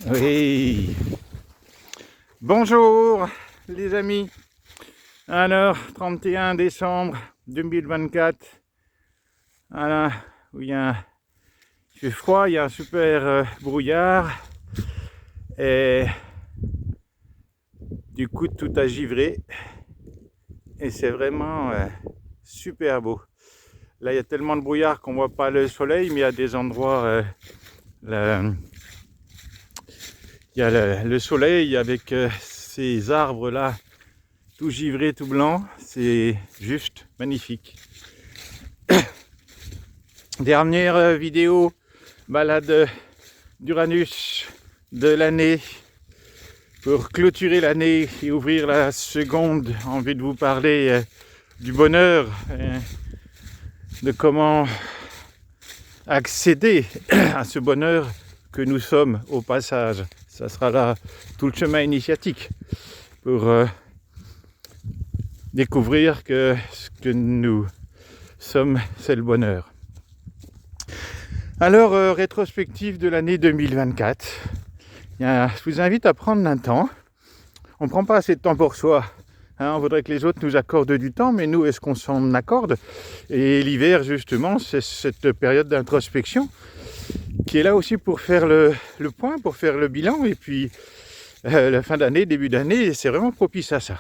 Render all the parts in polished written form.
Oui, bonjour les amis. Alors, 31 décembre 2024, voilà, où il fait froid, il y a un super brouillard et du coup tout a givré et c'est vraiment super beau. Là, il y a tellement de brouillard qu'on voit pas le soleil, mais il y a des endroits, il y a le soleil avec ces arbres là tout givré, tout blanc, c'est juste magnifique. Dernière vidéo balade d'Uranus de l'année pour clôturer l'année et ouvrir la seconde. Envie de vous parler du bonheur, de comment accéder à ce bonheur que nous sommes au passage. Ça sera là tout le chemin initiatique pour découvrir que ce que nous sommes, c'est le bonheur. Alors, rétrospective de l'année 2024. Je vous invite à prendre un temps. On ne prend pas assez de temps pour soi. On voudrait que les autres nous accordent du temps, mais nous, est-ce qu'on s'en accorde? Et l'hiver, justement, c'est cette période d'introspection qui est là aussi pour faire le point, pour faire le bilan. Et puis, la fin d'année, début d'année, c'est vraiment propice à ça.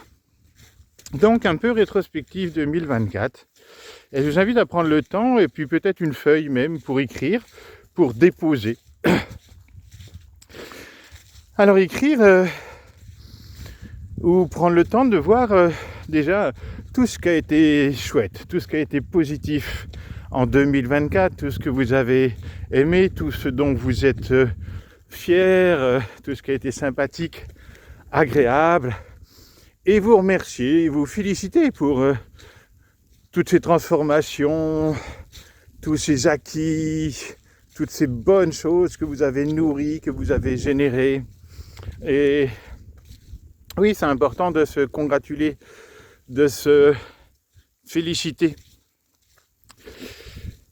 Donc, un peu rétrospective 2024. Et je vous invite à prendre le temps, et puis peut-être une feuille même pour écrire, pour déposer. Alors, écrire... ou prendre le temps de voir déjà tout ce qui a été chouette, tout ce qui a été positif en 2024, tout ce que vous avez aimé, tout ce dont vous êtes fiers, tout ce qui a été sympathique, agréable, et vous remercier, vous féliciter pour toutes ces transformations, tous ces acquis, toutes ces bonnes choses que vous avez nourries, que vous avez générées. Et oui, c'est important de se congratuler, de se féliciter.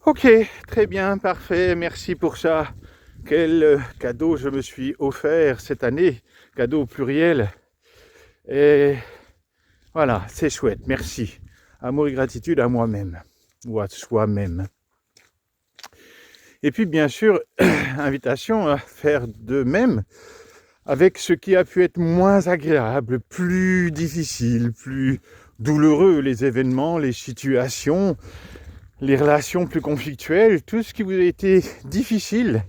Ok, très bien, parfait, merci pour ça. Quel cadeau je me suis offert cette année, cadeau au pluriel. Et voilà, c'est chouette, merci. Amour et gratitude à moi-même, ou à soi-même. Et puis bien sûr, invitation à faire de même avec ce qui a pu être moins agréable, plus difficile, plus douloureux, les événements, les situations, les relations plus conflictuelles, tout ce qui vous a été difficile,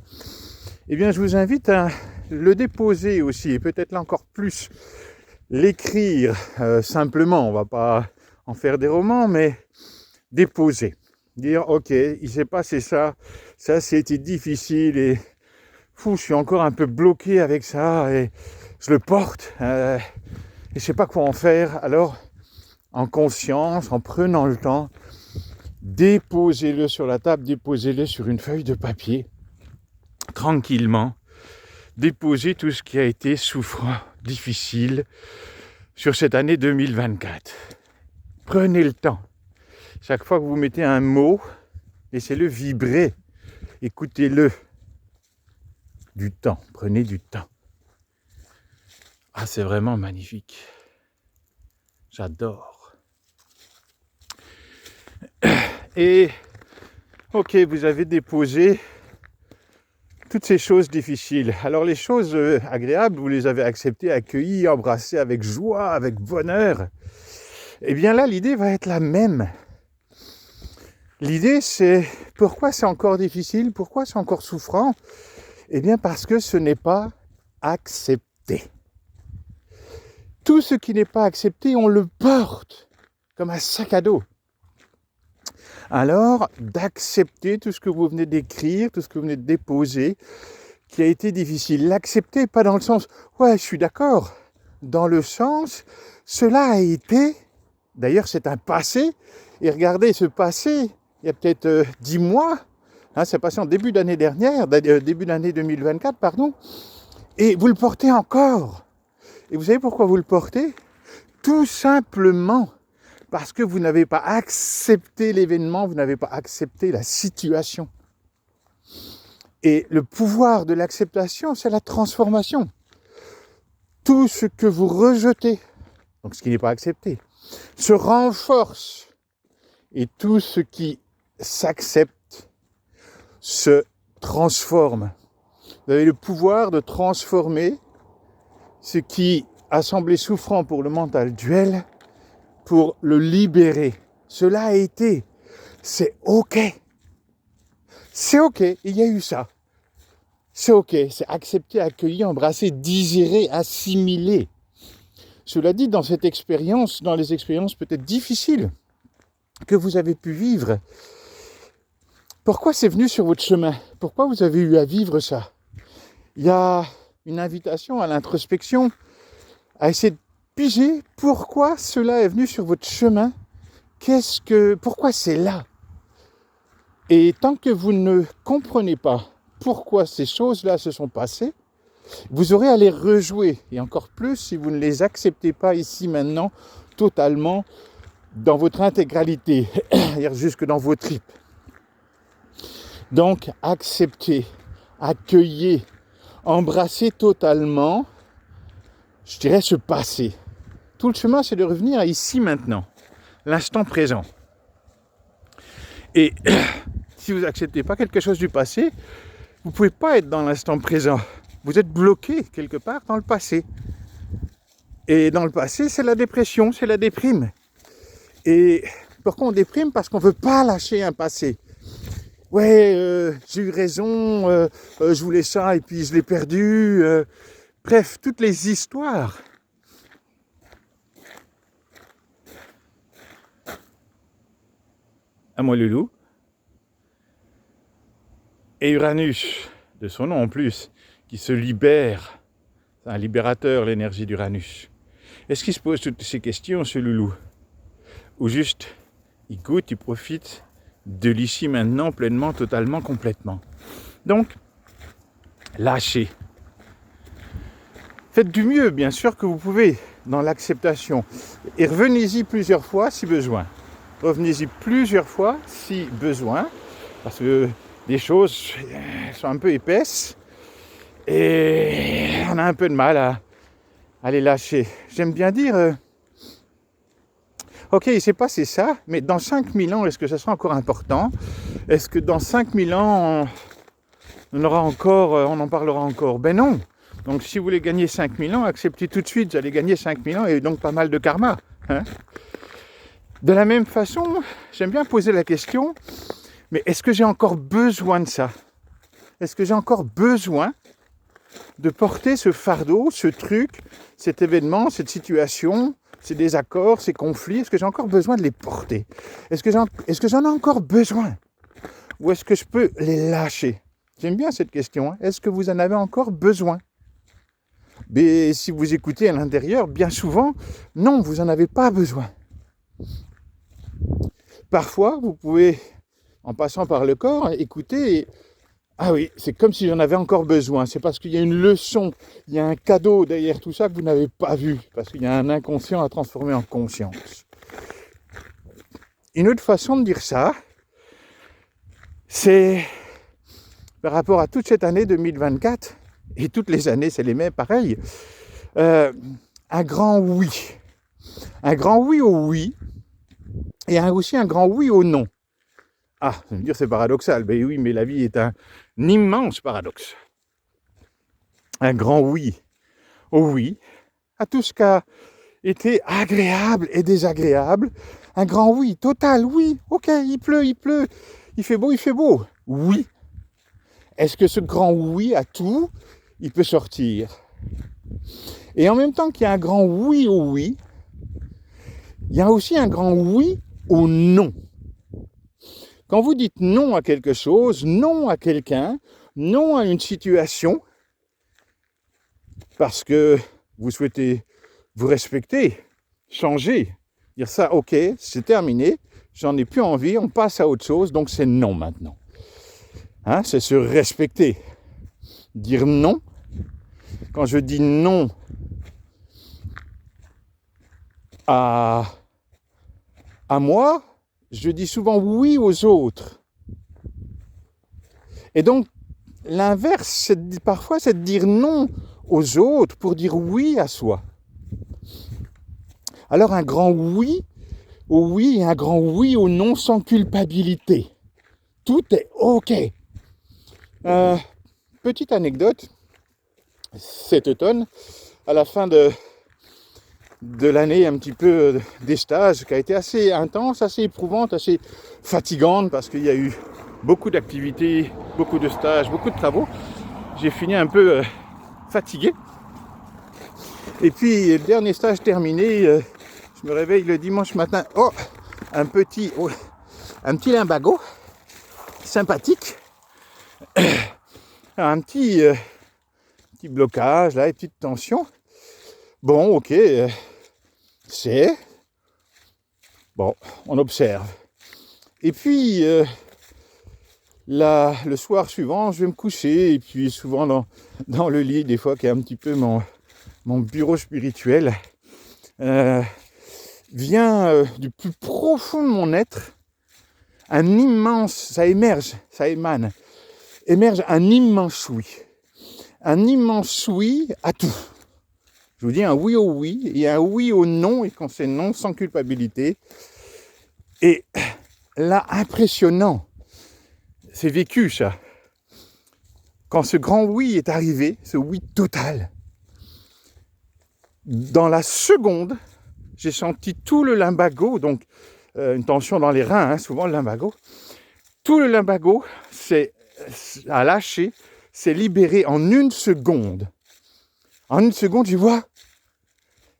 eh bien je vous invite à le déposer aussi, et peut-être là encore plus, l'écrire simplement, on va pas en faire des romans, mais déposer, dire ok, il s'est passé ça c'était difficile et je suis encore un peu bloqué avec ça et je le porte et je sais pas quoi en faire. Alors, en conscience, en prenant le temps, déposez-le sur la table, déposez-le sur une feuille de papier, tranquillement. Déposez tout ce qui a été souffrant, difficile sur cette année 2024. Prenez le temps. Chaque fois que vous mettez un mot, laissez-le vibrer. Écoutez-le. Du temps, prenez du temps. Ah, c'est vraiment magnifique. J'adore. Et, ok, vous avez déposé toutes ces choses difficiles. Alors les choses agréables, vous les avez acceptées, accueillies, embrassées avec joie, avec bonheur. Eh bien là, l'idée va être la même. L'idée, c'est pourquoi c'est encore difficile, pourquoi c'est encore souffrant? Eh bien parce que ce n'est pas accepté. Tout ce qui n'est pas accepté, on le porte comme un sac à dos. Alors, d'accepter tout ce que vous venez d'écrire, tout ce que vous venez de déposer, qui a été difficile. L'accepter, pas dans le sens « ouais, je suis d'accord », dans le sens « cela a été », d'ailleurs c'est un passé, et regardez ce passé, il y a peut-être 10 mois, c'est passé en début d'année dernière, début d'année 2024, pardon, et vous le portez encore. Et vous savez pourquoi vous le portez? Tout simplement parce que vous n'avez pas accepté l'événement, vous n'avez pas accepté la situation. Et le pouvoir de l'acceptation, c'est la transformation. Tout ce que vous rejetez, donc ce qui n'est pas accepté, se renforce. Et tout ce qui s'accepte se transforme. Vous avez le pouvoir de transformer ce qui a semblé souffrant pour le mental duel, pour le libérer. Cela a été. C'est OK. C'est OK, il y a eu ça. C'est OK, c'est accepter, accueillir, embrasser, digérer, assimiler. Cela dit, dans cette expérience, dans les expériences peut-être difficiles que vous avez pu vivre, pourquoi c'est venu sur votre chemin? Pourquoi vous avez eu à vivre ça? Il y a une invitation à l'introspection, à essayer de piger pourquoi cela est venu sur votre chemin. Pourquoi c'est là? Et tant que vous ne comprenez pas pourquoi ces choses-là se sont passées, vous aurez à les rejouer. Et encore plus si vous ne les acceptez pas ici, maintenant, totalement, dans votre intégralité, jusque dans vos tripes. Donc, acceptez, accueillez, embrassez totalement, je dirais, ce passé. Tout le chemin, c'est de revenir à ici, maintenant, l'instant présent. Et si vous n'acceptez pas quelque chose du passé, vous ne pouvez pas être dans l'instant présent. Vous êtes bloqué quelque part dans le passé. Et dans le passé, c'est la dépression, c'est la déprime. Et pourquoi on déprime? Parce qu'on ne veut pas lâcher un passé. Ouais, j'ai eu raison, je voulais ça et puis je l'ai perdu. Bref, toutes les histoires. À moi le loup. Et Uranus, de son nom en plus, qui se libère. C'est un libérateur, l'énergie d'Uranus. Est-ce qu'il se pose toutes ces questions, ce loulou? Ou juste, il goûte, il profite de l'ici maintenant, pleinement, totalement, complètement. Donc, lâchez. Faites du mieux, bien sûr, que vous pouvez, dans l'acceptation. Et revenez-y plusieurs fois, si besoin. Revenez-y plusieurs fois, si besoin, parce que les choses sont un peu épaisses, et on a un peu de mal à les lâcher. J'aime bien dire... Ok, il s'est passé ça, mais dans 5000 ans, est-ce que ça sera encore important? Est-ce que dans 5000 ans, on en parlera encore? Ben non. Donc si vous voulez gagner 5000 ans, acceptez tout de suite, vous allez gagner 5000 ans et donc pas mal de karma. Hein? De la même façon, j'aime bien poser la question, mais est-ce que j'ai encore besoin de ça? Est-ce que j'ai encore besoin de porter ce fardeau, ce truc, cet événement, cette situation, ces désaccords, ces conflits? Est-ce que j'ai encore besoin de les porter? Est-ce que j'en ai encore besoin? Ou est-ce que je peux les lâcher? J'aime bien cette question. Hein. Est-ce que vous en avez encore besoin? Mais si vous écoutez à l'intérieur, bien souvent, non, vous n'en avez pas besoin. Parfois, vous pouvez, en passant par le corps, écouter et... Ah oui, c'est comme si j'en avais encore besoin. C'est parce qu'il y a une leçon, il y a un cadeau derrière tout ça que vous n'avez pas vu. Parce qu'il y a un inconscient à transformer en conscience. Une autre façon de dire ça, c'est par rapport à toute cette année 2024, et toutes les années, c'est les mêmes, pareil, un grand oui. Un grand oui au oui, et aussi un grand oui au non. Ah, vous allez me dire c'est paradoxal. Ben oui, mais la vie est un immense paradoxe. Un grand oui au oui, à tout ce qui a été agréable et désagréable. Un grand oui, total, oui, ok, il pleut, il fait beau, oui. Est-ce que ce grand oui à tout, il peut sortir? Et en même temps qu'il y a un grand oui au oui, il y a aussi un grand oui au non. Quand vous dites non à quelque chose, non à quelqu'un, non à une situation, parce que vous souhaitez vous respecter, changer, dire ça, ok, c'est terminé, j'en ai plus envie, on passe à autre chose, donc c'est non maintenant. Hein, c'est se respecter. Dire non, quand je dis non à moi, je dis souvent oui aux autres. Et donc, l'inverse, parfois, c'est de dire non aux autres pour dire oui à soi. Alors un grand oui au oui et un grand oui au non sans culpabilité. Tout est OK. Petite anecdote, cet automne, à la fin de l'année, un petit peu des stages, qui a été assez intense, assez éprouvante, assez fatigante, parce qu'il y a eu beaucoup d'activités, beaucoup de stages, beaucoup de travaux. J'ai fini un peu fatigué. Et puis, le dernier stage terminé, je me réveille le dimanche matin. Oh, un petit limbago sympathique. Un petit blocage, là, une petite tension. Bon, ok, bon, on observe. Et puis, le soir suivant, je vais me coucher. Et puis, souvent dans le lit, des fois, qui est un petit peu mon bureau spirituel, vient du plus profond de mon être, un immense, ça émerge un immense oui. Un immense oui à tout. Je vous dis un oui au oui et un oui au non, et quand c'est non, sans culpabilité. Et là, impressionnant, c'est vécu ça. Quand ce grand oui est arrivé, ce oui total, dans la seconde, j'ai senti tout le limbago, donc une tension dans les reins, souvent le limbago, tout le limbago a lâché, s'est libéré en une seconde. En une seconde, je vois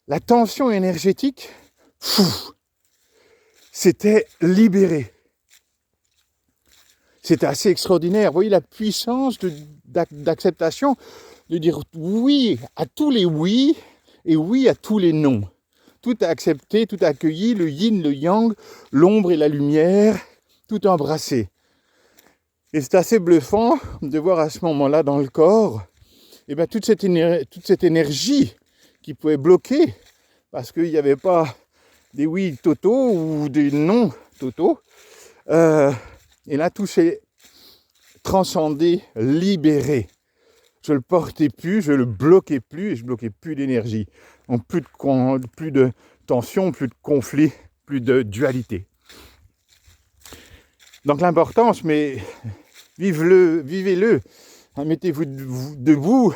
la tension énergétique, c'était libéré. C'était assez extraordinaire. Vous voyez la puissance d'acceptation, de dire oui à tous les oui et oui à tous les non. Tout a accepté, tout a accueilli, le yin, le yang, l'ombre et la lumière, tout embrassé. Et c'est assez bluffant de voir à ce moment-là dans le corps, toute cette énergie qui pouvait bloquer, parce qu'il n'y avait pas des oui totaux ou des non totaux. Et là, tout s'est transcendé, libéré. Je ne le portais plus, je ne le bloquais plus, et je ne bloquais plus d'énergie. Donc plus de tension, plus de conflit, plus de dualité. Donc l'importance, mais vivez-le. Mettez-vous debout,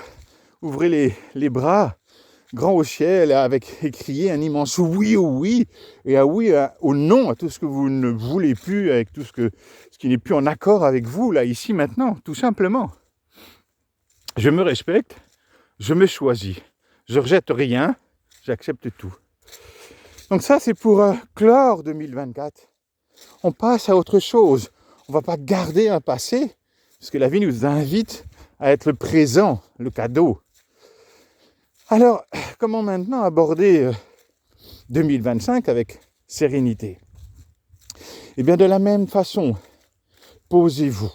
ouvrez les bras, grand au ciel, et criez un immense oui au oui, et un oui au non, à tout ce que vous ne voulez plus, avec tout ce qui n'est plus en accord avec vous, là, ici, maintenant, tout simplement. Je me respecte, je me choisis, je rejette rien, j'accepte tout. Donc ça, c'est pour clore 2024. On passe à autre chose. On ne va pas garder un passé, parce que la vie nous invite à être le présent, le cadeau. Alors, comment maintenant aborder 2025 avec sérénité? Eh bien, de la même façon, posez-vous.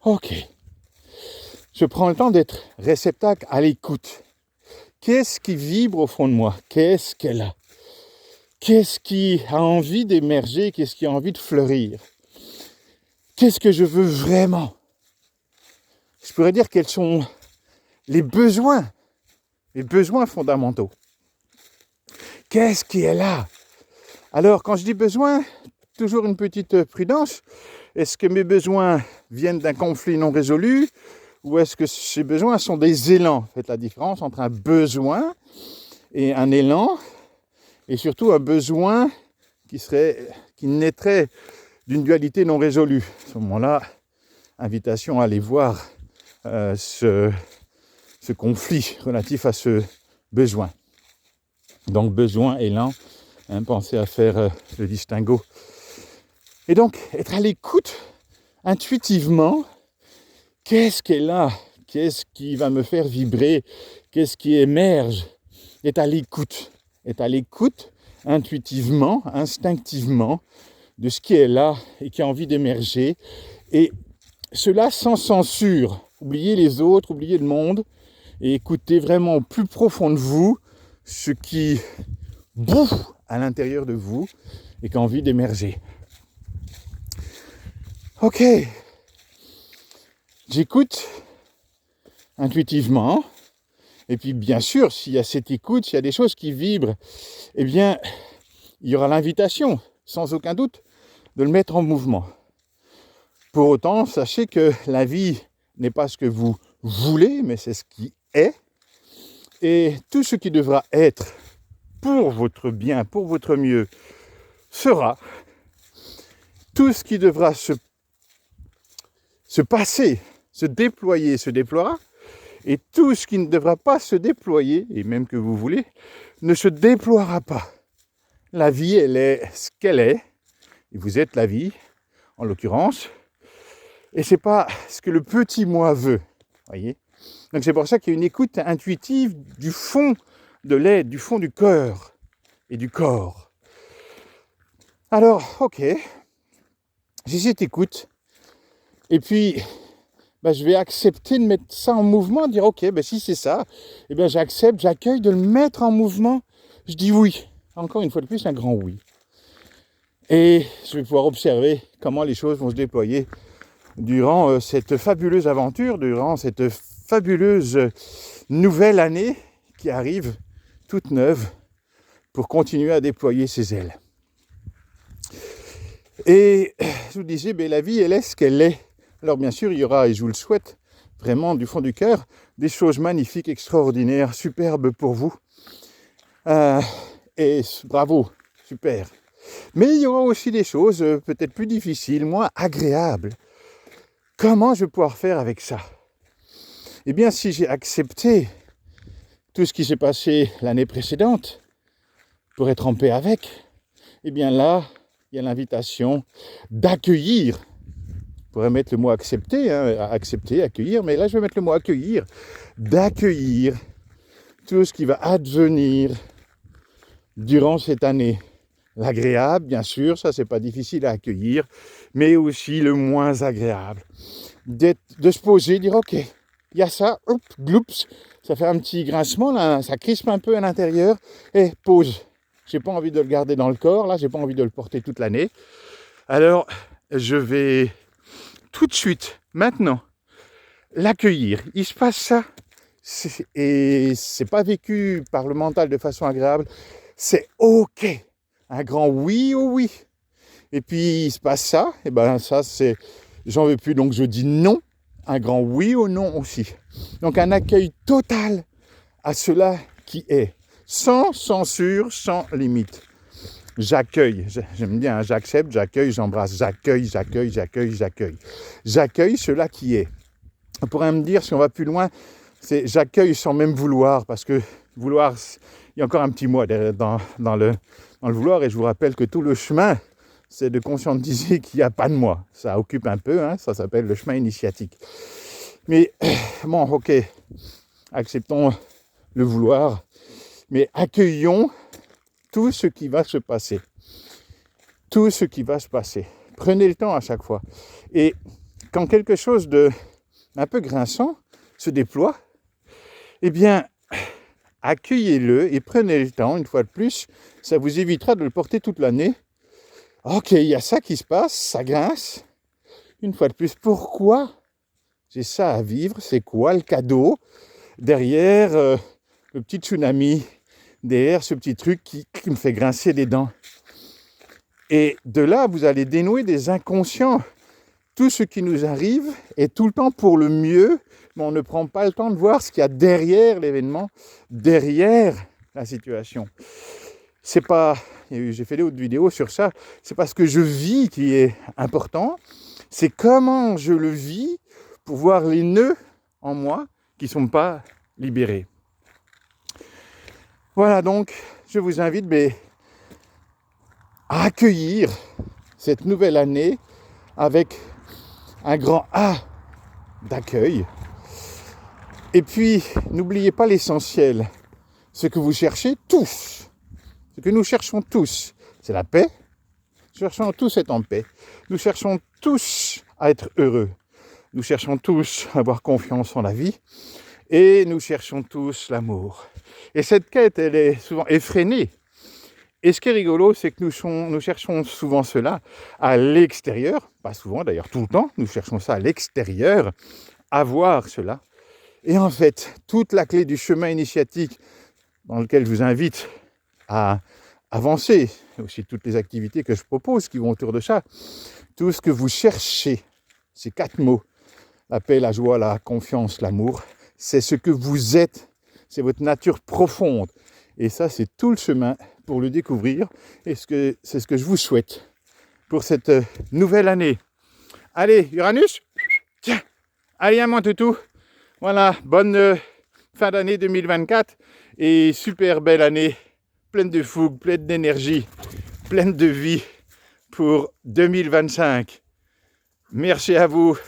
Ok. Je prends le temps d'être réceptacle à l'écoute. Qu'est-ce qui vibre au fond de moi? Qu'est-ce qu'elle a? Qu'est-ce qui a envie d'émerger? Qu'est-ce qui a envie de fleurir? Qu'est-ce que je veux vraiment? Je pourrais dire quels sont les besoins fondamentaux. Qu'est-ce qui est là? Alors, quand je dis besoin, toujours une petite prudence. Est-ce que mes besoins viennent d'un conflit non résolu? Ou est-ce que ces besoins sont des élans? Faites la différence entre un besoin et un élan, et surtout un besoin qui naîtrait d'une dualité non résolue. À ce moment-là, invitation à aller voir ce conflit relatif à ce besoin. Donc besoin, élan, pensez à faire le distinguo. Et donc, être à l'écoute intuitivement. Qu'est-ce qui est là? Qu'est-ce qui va me faire vibrer? Qu'est-ce qui émerge? Être à l'écoute intuitivement, instinctivement, de ce qui est là et qui a envie d'émerger. Et cela sans censure. Oubliez les autres, oubliez le monde, et écoutez vraiment au plus profond de vous ce qui bouffe à l'intérieur de vous et qui a envie d'émerger. Ok. j'écoute intuitivement. Et puis bien sûr, s'il y a cette écoute, s'il y a des choses qui vibrent, eh bien, il y aura l'invitation, sans aucun doute, de le mettre en mouvement. Pour autant, sachez que la vie n'est pas ce que vous voulez, mais c'est ce qui est. Et tout ce qui devra être pour votre bien, pour votre mieux, sera. Tout ce qui devra se passer, se déployer, se déploiera. Et tout ce qui ne devra pas se déployer, et même que vous voulez, ne se déploiera pas. La vie, elle est ce qu'elle est. Et vous êtes la vie, en l'occurrence. Et c'est pas ce que le petit moi veut. Voyez ? Donc c'est pour ça qu'il y a une écoute intuitive du fond de l'être, du fond du cœur et du corps. Alors, ok, j'ai cette écoute. Et puis, je vais accepter de mettre ça en mouvement, dire ok, si c'est ça, j'accepte, j'accueille de le mettre en mouvement. Je dis oui. Encore une fois de plus, un grand oui. Et je vais pouvoir observer comment les choses vont se déployer durant cette fabuleuse aventure, durant cette fabuleuse nouvelle année qui arrive toute neuve pour continuer à déployer ses ailes. Et je vous disais, la vie, elle est ce qu'elle est. Alors bien sûr, il y aura, et je vous le souhaite vraiment du fond du cœur, des choses magnifiques, extraordinaires, superbes pour vous. Et bravo, super. Mais il y aura aussi des choses peut-être plus difficiles, moins agréables. Comment je vais pouvoir faire avec ça ? Eh bien, si j'ai accepté tout ce qui s'est passé l'année précédente pour être en paix avec, eh bien là, il y a l'invitation d'accueillir. Je pourrais mettre le mot accepter, accepter, accueillir, mais là je vais mettre le mot accueillir. D'accueillir tout ce qui va advenir durant cette année. L'agréable, bien sûr, ça c'est pas difficile à accueillir, mais aussi le moins agréable. De se poser, dire ok, il y a ça, hop, gloups, ça fait un petit grincement, là, ça crispe un peu à l'intérieur, et pause. J'ai pas envie de le garder dans le corps, là, j'ai pas envie de le porter toute l'année. Alors, je vais tout de suite, maintenant, l'accueillir. Il se passe ça, et c'est pas vécu par le mental de façon agréable, c'est ok. Un grand oui ou oui. Et puis il se passe ça, et ça c'est, j'en veux plus, donc je dis non. Un grand oui ou non aussi. Donc un accueil total à cela qui est, sans censure, sans limite. J'accueille, j'aime bien, j'accepte, j'accueille, j'embrasse, j'accueille. J'accueille cela qui est. On pourrait me dire, si on va plus loin, c'est j'accueille sans même vouloir, parce que vouloir, il y a encore un petit mot dans le vouloir, et je vous rappelle que tout le chemin, c'est de conscientiser qu'il n'y a pas de moi. Ça occupe un peu, ça s'appelle le chemin initiatique. Mais bon, ok, acceptons le vouloir, mais accueillons tout ce qui va se passer. Tout ce qui va se passer. Prenez le temps à chaque fois. Et quand quelque chose de un peu grinçant se déploie, eh bien, accueillez-le et prenez le temps, une fois de plus, ça vous évitera de le porter toute l'année. Ok, il y a ça qui se passe, ça grince. Une fois de plus, pourquoi j'ai ça à vivre? C'est quoi le cadeau derrière le petit tsunami, derrière ce petit truc qui me fait grincer les dents? Et de là, vous allez dénouer des inconscients. Tout ce qui nous arrive est tout le temps pour le mieux, mais on ne prend pas le temps de voir ce qu'il y a derrière l'événement, derrière la situation. C'est pas, j'ai fait d'autres vidéos sur ça, c'est pas ce que je vis qui est important, c'est comment je le vis pour voir les nœuds en moi qui ne sont pas libérés. Voilà, donc je vous invite à accueillir cette nouvelle année avec un grand A d'accueil. Et puis, n'oubliez pas l'essentiel, ce que vous cherchez tous, ce que nous cherchons tous, c'est la paix. Nous cherchons tous à être en paix. Nous cherchons tous à être heureux. Nous cherchons tous à avoir confiance en la vie. Et nous cherchons tous l'amour. Et cette quête, elle est souvent effrénée. Et ce qui est rigolo, c'est que nous cherchons souvent cela à l'extérieur. Pas souvent, d'ailleurs, tout le temps. Nous cherchons ça à l'extérieur, avoir cela. Et en fait, toute la clé du chemin initiatique dans lequel je vous invite à avancer, aussi toutes les activités que je propose qui vont autour de ça, tout ce que vous cherchez, ces 4 mots, la paix, la joie, la confiance, l'amour, c'est ce que vous êtes, c'est votre nature profonde. Et ça, c'est tout le chemin pour le découvrir. Et c'est ce que je vous souhaite pour cette nouvelle année. Allez, Uranus, tiens, allez à moi toutou. Voilà, bonne fin d'année 2024 et super belle année, pleine de fougue, pleine d'énergie, pleine de vie pour 2025. Merci à vous.